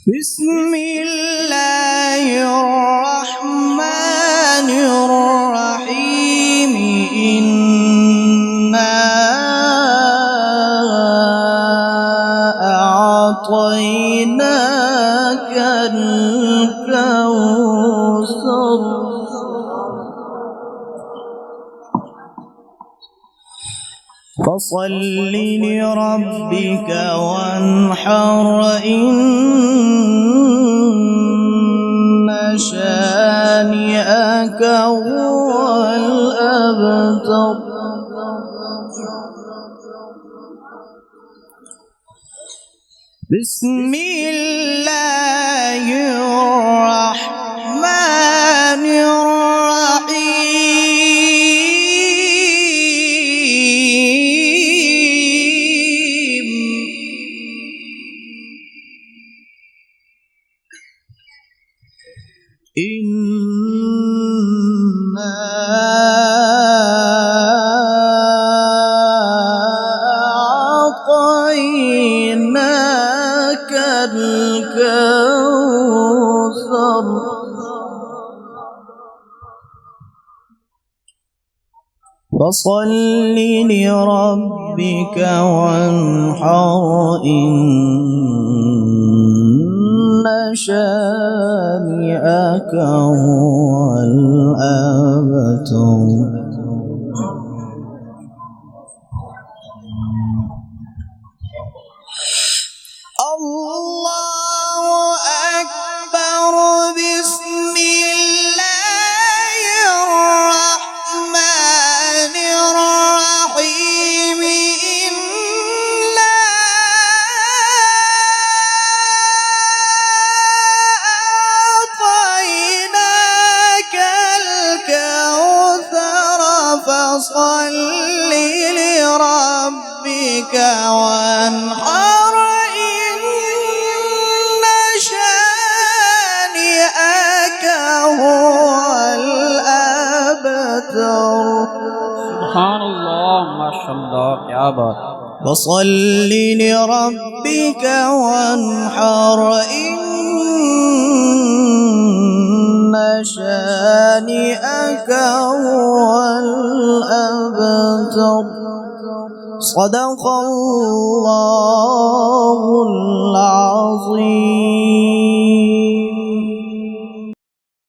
بسم الله الرحمن الرحيم إنا أعطيناك الكوثر فصل لربك وانحر إن شانئك هو الأبتر بسم الله الرحمن الرحيم إنا أعطيناك الكوثر فصل لربك وانحر إن شانئك هو الأبتر الله أكبر بسم الله الرحمن الرحيم إنا أعطيناك الكوثر فصل لربك وانحر هو الأبتر سبحان الله ما شاء الله क्या बात فصل لربك وانحر إن شانئك هو الأبتر صدق الله العظيم.